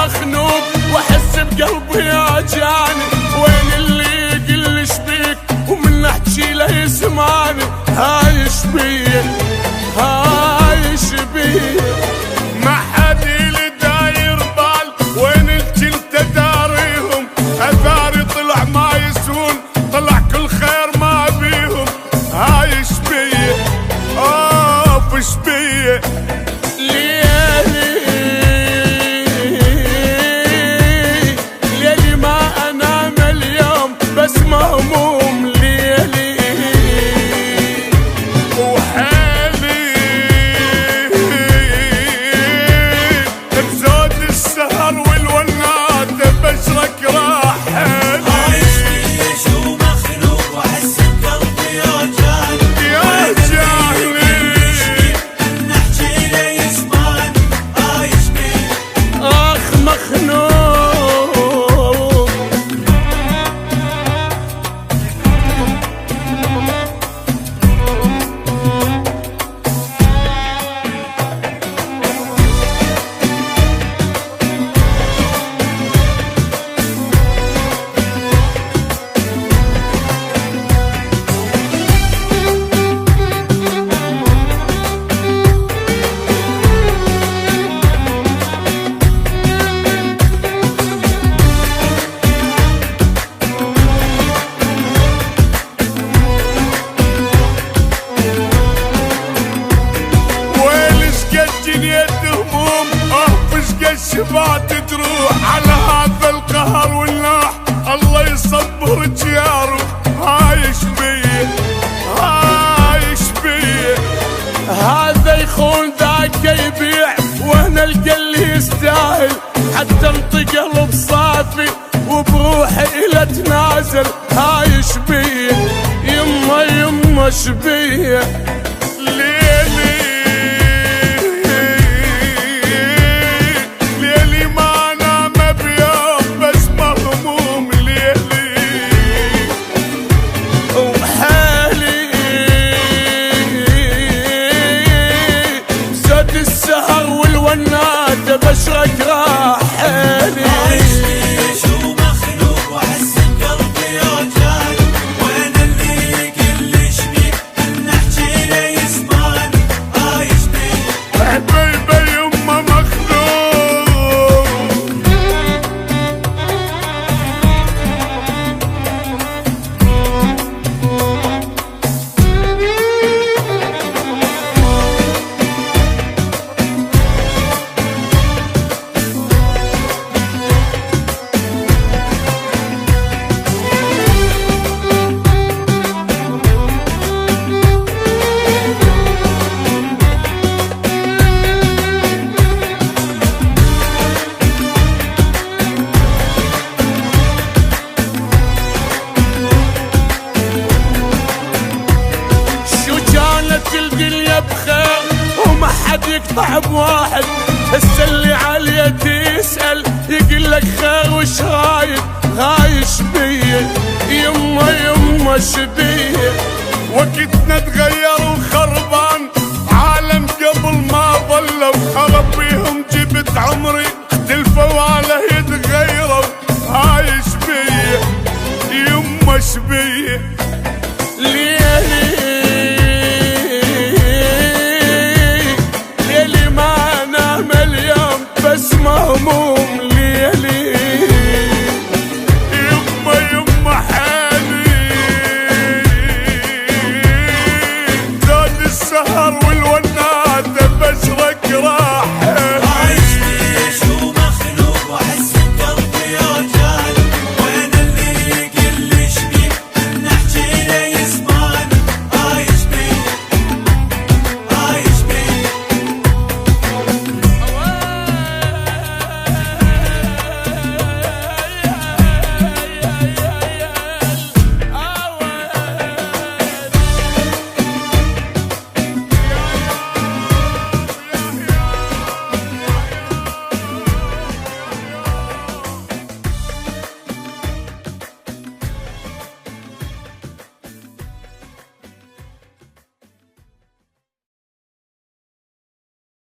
مخنوق واحس بقلبي يوجعني، وين اللي يقلش بيك ومن احكي له يسمعني. هايش بيه هايش بيه ما حد اللي داير بال، وين الجنت داريهم اثاري طلع ما يسون، طلع كل خير ما بيهم. هايش بيه اوفش بيه مهموم ليلي وحالي بزود السهر والونات بشرك راح حالي. عايش بيش ومخنوق واحس بقلبي يوجعني، نحكي له يسمعني. عايش بيه اخ مخنوق شبعت تروح على هذا القهر والناح، الله يصبر جياره. هايش بيه هايش بيه هذا يخون ذاك يبيع، وهنا القل يستاهل حتى انطي قلب صافي وبروحي الى تنازل. هايش بيه يما يما شبيه ليلي بشرك راح حالي. عايش بيش ومخنوق واحس بقلبي يوجعني، وين اللي يقلش بيك نحكي له يسمعني. عايش بيه حبيبي يما مخنوق الدنيا بخير وما حد يقطع بواحد، هسه اللي عليه تسأل يقلك خير وش رايد. هايش بيه يما يما شبيه وقتنا تغير وخربان، عالم قبل ما ظلوا اربيهم جبت عمري اختلفوا على يتغيروا. هايش بيه يما شبيه